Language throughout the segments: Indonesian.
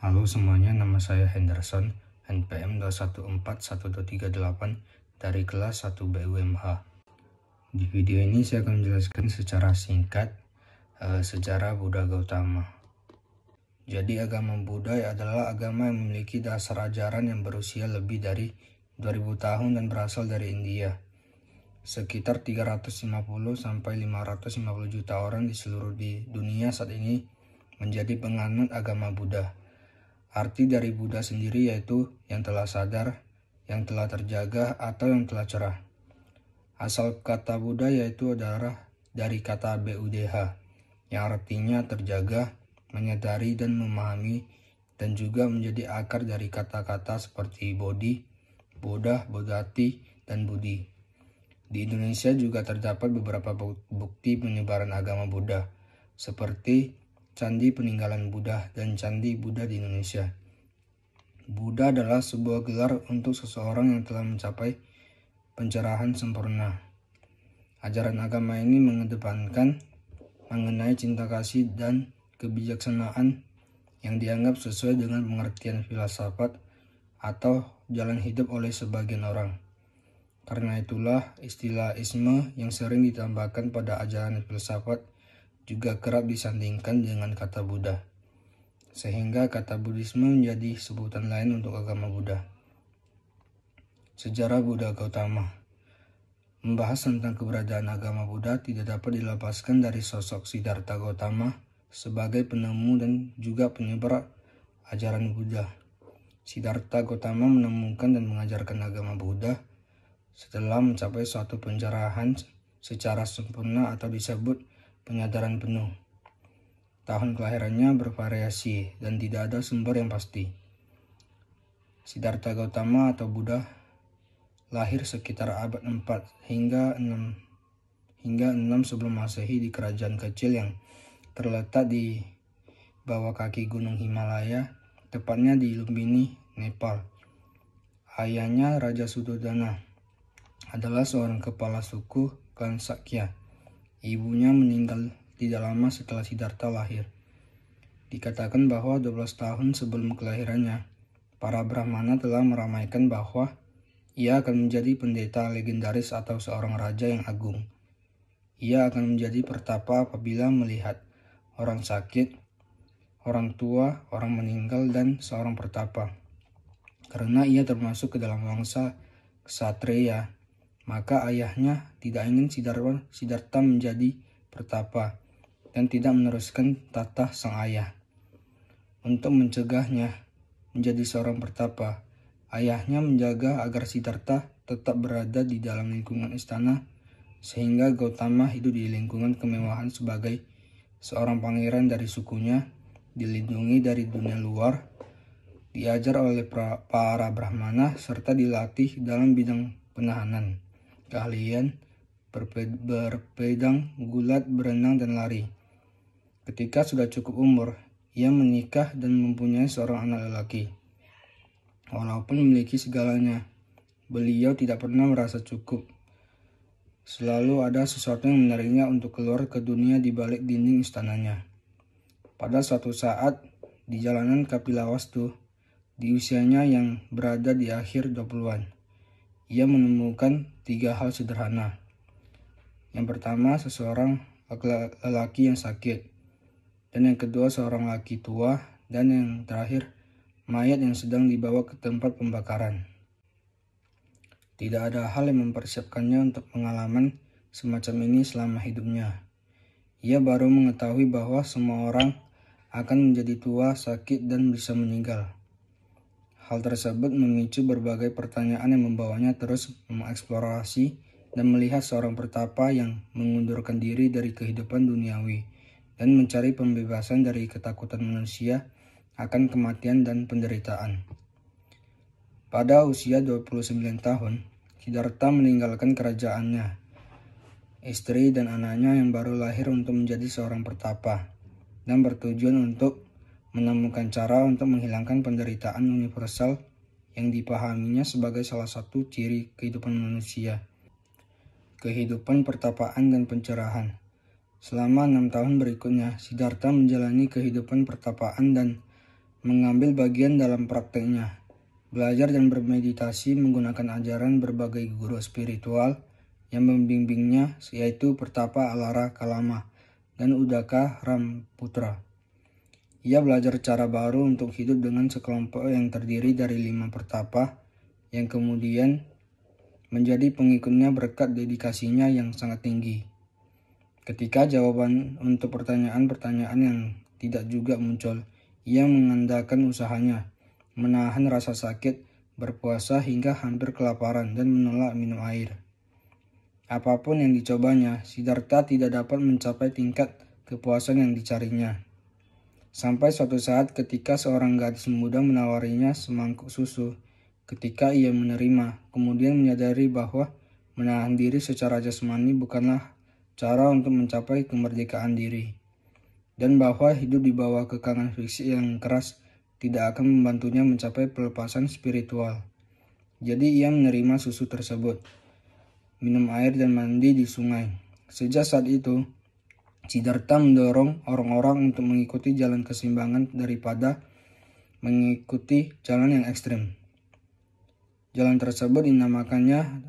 Halo semuanya, nama saya Henderson, NPM 2141238 dari kelas 1 BUMH. Di video ini saya akan menjelaskan secara singkat sejarah Buddha Gautama. Jadi agama Buddha adalah agama yang memiliki dasar ajaran yang berusia lebih dari 2000 tahun dan berasal dari India. Sekitar 350 sampai 550 juta orang di seluruh dunia saat ini menjadi penganut agama Buddha. Arti dari Buddha sendiri yaitu yang telah sadar, yang telah terjaga, atau yang telah cerah. Asal kata Buddha yaitu adalah dari kata BUDH, yang artinya terjaga, menyadari dan memahami, dan juga menjadi akar dari kata-kata seperti Bodhi, Buddha, Bodhati, dan Budi. Di Indonesia juga terdapat beberapa bukti penyebaran agama Buddha, seperti Candi Peninggalan Buddha dan Candi Buddha di Indonesia. Buddha adalah sebuah gelar untuk seseorang yang telah mencapai pencerahan sempurna. Ajaran agama ini mengedepankan mengenai cinta kasih dan kebijaksanaan yang dianggap sesuai dengan pengertian filsafat atau jalan hidup oleh sebagian orang. Karena itulah istilah isme yang sering ditambahkan pada ajaran filsafat juga kerap disandingkan dengan kata Buddha, sehingga kata Buddhisme menjadi sebutan lain untuk agama Buddha. Sejarah Buddha Gautama. Membahas tentang keberadaan agama Buddha tidak dapat dilepaskan dari sosok Siddhartha Gautama sebagai penemu dan juga penyebar ajaran Buddha. Siddhartha Gautama menemukan dan mengajarkan agama Buddha setelah mencapai suatu pencerahan secara sempurna atau disebut penyadaran penuh. Tahun kelahirannya bervariasi dan tidak ada sumber yang pasti. Siddhartha Gautama atau Buddha lahir sekitar abad 4 hingga 6 sebelum Masehi di kerajaan kecil yang terletak di bawah kaki Gunung Himalaya, tepatnya di Lumbini, Nepal. Ayahnya Raja Suddhodana adalah seorang kepala suku klan Sakya. Ibunya meninggal tidak lama setelah Siddhartha lahir. Dikatakan bahwa 12 tahun sebelum kelahirannya, para Brahmana telah meramaikan bahwa ia akan menjadi pendeta legendaris atau seorang raja yang agung. Ia akan menjadi pertapa apabila melihat orang sakit, orang tua, orang meninggal, dan seorang pertapa. Karena ia termasuk ke dalam bangsa ksatria, maka ayahnya tidak ingin Siddhartha menjadi pertapa dan tidak meneruskan tatah sang ayah. Untuk mencegahnya menjadi seorang pertapa, ayahnya menjaga agar Siddhartha tetap berada di dalam lingkungan istana, sehingga Gautama hidup di lingkungan kemewahan sebagai seorang pangeran dari sukunya, dilindungi dari dunia luar, diajar oleh para Brahmana, serta dilatih dalam bidang penahanan, keahlian, berpedang, gulat, berenang, dan lari. Ketika sudah cukup umur, ia menikah dan mempunyai seorang anak lelaki. Walaupun memiliki segalanya, beliau tidak pernah merasa cukup. Selalu ada sesuatu yang menariknya untuk keluar ke dunia di balik dinding istananya. Pada suatu saat, di jalanan Kapilawastu, di usianya yang berada di akhir 20-an, ia menemukan 3 hal sederhana. Yang pertama, seseorang lelaki yang sakit. Dan yang kedua, seorang laki tua. Dan yang terakhir, mayat yang sedang dibawa ke tempat pembakaran. Tidak ada hal yang mempersiapkannya untuk pengalaman semacam ini selama hidupnya. Ia baru mengetahui bahwa semua orang akan menjadi tua, sakit, dan bisa meninggal. Hal tersebut memicu berbagai pertanyaan yang membawanya terus mengeksplorasi dan melihat seorang pertapa yang mengundurkan diri dari kehidupan duniawi dan mencari pembebasan dari ketakutan manusia akan kematian dan penderitaan. Pada usia 29 tahun, Siddhartha meninggalkan kerajaannya, istri dan anaknya yang baru lahir untuk menjadi seorang pertapa, dan bertujuan untuk menemukan cara untuk menghilangkan penderitaan universal yang dipahaminya sebagai salah satu ciri kehidupan manusia. Kehidupan pertapaan dan pencerahan. Selama 6 tahun berikutnya, Siddhartha menjalani kehidupan pertapaan dan mengambil bagian dalam prakteknya, belajar dan bermeditasi menggunakan ajaran berbagai guru spiritual yang membimbingnya, yaitu Pertapa Alara Kalama dan Udaka Ramputra. Ia belajar cara baru untuk hidup dengan sekelompok yang terdiri dari 5 pertapa yang kemudian menjadi pengikutnya berkat dedikasinya yang sangat tinggi. Ketika jawaban untuk pertanyaan-pertanyaan yang tidak juga muncul, ia mengandalkan usahanya, menahan rasa sakit, berpuasa hingga hampir kelaparan, dan menolak minum air. Apapun yang dicobanya, Siddhartha tidak dapat mencapai tingkat kepuasan yang dicarinya. Sampai suatu saat ketika seorang gadis muda menawarinya semangkuk susu, ketika ia menerima, kemudian menyadari bahwa menahan diri secara jasmani bukanlah cara untuk mencapai kemerdekaan diri, dan bahwa hidup di bawah kekangan fisik yang keras tidak akan membantunya mencapai pelepasan spiritual. Jadi ia menerima susu tersebut, minum air dan mandi di sungai. Sejak saat itu, Siddhartha mendorong orang-orang untuk mengikuti jalan keseimbangan daripada mengikuti jalan yang ekstrim. Jalan tersebut dinamakannya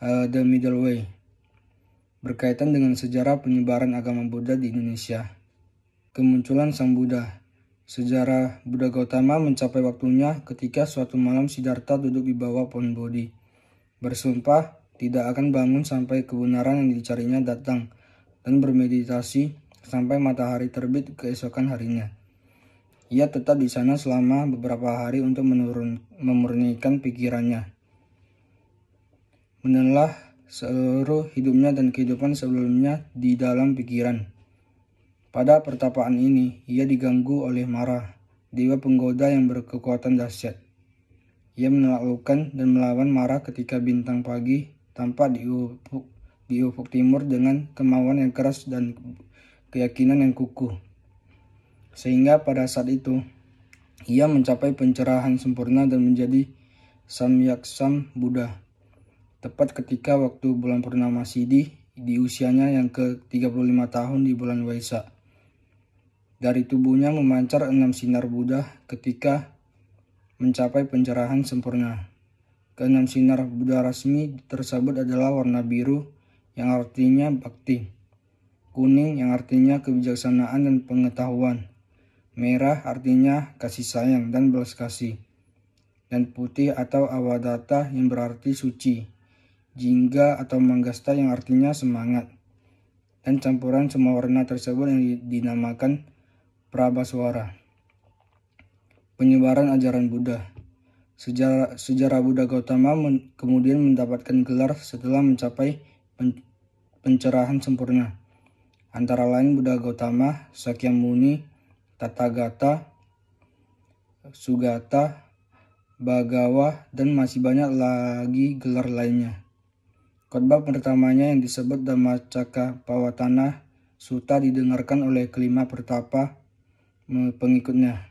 The Middle Way, berkaitan dengan sejarah penyebaran agama Buddha di Indonesia. Kemunculan Sang Buddha. Sejarah Buddha Gautama mencapai waktunya ketika suatu malam Siddhartha duduk di bawah pohon Bodhi, bersumpah tidak akan bangun sampai kebenaran yang dicarinya datang, dan bermeditasi sampai matahari terbit keesokan harinya. Ia tetap di sana selama beberapa hari untuk memurnikan pikirannya, menelah seluruh hidupnya dan kehidupan sebelumnya di dalam pikiran. Pada pertapaan ini, ia diganggu oleh Mara, dewa penggoda yang berkekuatan dahsyat. Ia menaklukkan dan melawan Mara ketika bintang pagi tampak di ufuk timur dengan kemauan yang keras dan keyakinan yang kukuh. Sehingga pada saat itu, ia mencapai pencerahan sempurna dan menjadi Samyaksam Buddha. Tepat ketika waktu bulan purnama Sidhi di usianya yang ke-35 tahun di bulan Waisak. Dari tubuhnya memancar 6 sinar Buddha ketika mencapai pencerahan sempurna. Ke-6 sinar Buddha rasmi tersebut adalah warna biru yang artinya bakti, kuning yang artinya kebijaksanaan dan pengetahuan, merah artinya kasih sayang dan belas kasih, dan putih atau awadata yang berarti suci, jingga atau manggasta yang artinya semangat, dan campuran semua warna tersebut yang dinamakan Prabhaswara. Penyebaran ajaran Buddha. Sejarah Buddha Gautama kemudian mendapatkan gelar setelah mencapai pencerahan sempurna. Antara lain Buddha Gautama, Sakyamuni, Tathagata, Sugata, Bhagawa, dan masih banyak lagi gelar lainnya. Khotbah pertamanya yang disebut Dhammacakkappavattana Sutta didengarkan oleh kelima pertapa pengikutnya.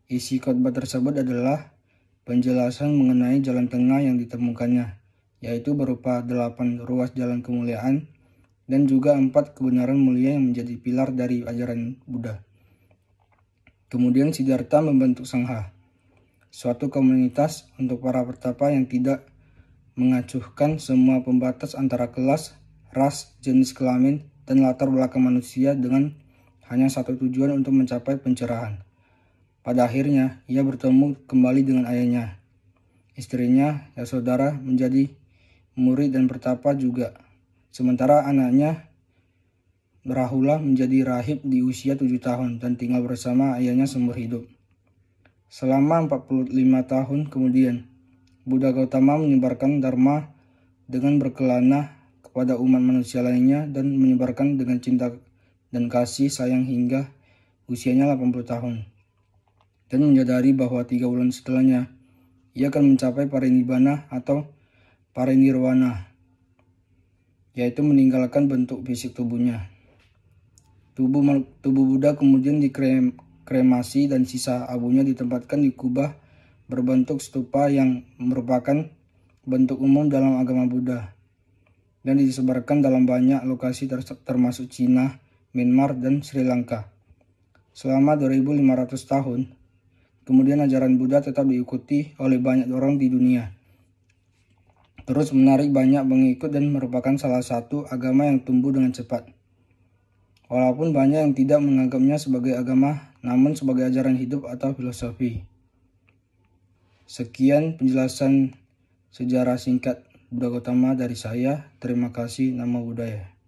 Isi khotbah tersebut adalah penjelasan mengenai jalan tengah yang ditemukannya, yaitu berupa 8 ruas jalan kemuliaan dan juga 4 kebenaran mulia yang menjadi pilar dari ajaran Buddha. Kemudian Siddhartha membentuk Sangha, suatu komunitas untuk para pertapa yang tidak mengacuhkan semua pembatas antara kelas, ras, jenis kelamin, dan latar belakang manusia dengan hanya satu tujuan untuk mencapai pencerahan. Pada akhirnya, ia bertemu kembali dengan ayahnya. Istrinya, Yasodhara, menjadi murid dan pertapa juga. Sementara anaknya, Rahula, menjadi rahib di usia 7 tahun dan tinggal bersama ayahnya seumur hidup. Selama 45 tahun kemudian, Buddha Gautama menyebarkan Dharma dengan berkelana kepada umat manusia lainnya dan menyebarkan dengan cinta dan kasih sayang hingga usianya 80 tahun. Dan menyadari bahwa 3 bulan setelahnya, ia akan mencapai parinibbana atau parinirwana, yaitu meninggalkan bentuk fisik tubuhnya. Tubuh Buddha kemudian dikremasi dan sisa abunya ditempatkan di kubah berbentuk stupa yang merupakan bentuk umum dalam agama Buddha dan disebarkan dalam banyak lokasi termasuk Cina, Myanmar, dan Sri Lanka. Selama 2500 tahun, Kemudian ajaran Buddha tetap diikuti oleh banyak orang di dunia, terus menarik banyak pengikut dan merupakan salah satu agama yang tumbuh dengan cepat. Walaupun banyak yang tidak menganggapnya sebagai agama, namun sebagai ajaran hidup atau filosofi. Sekian penjelasan sejarah singkat Buddha Gautama dari saya. Terima kasih. Namo Buddhaya.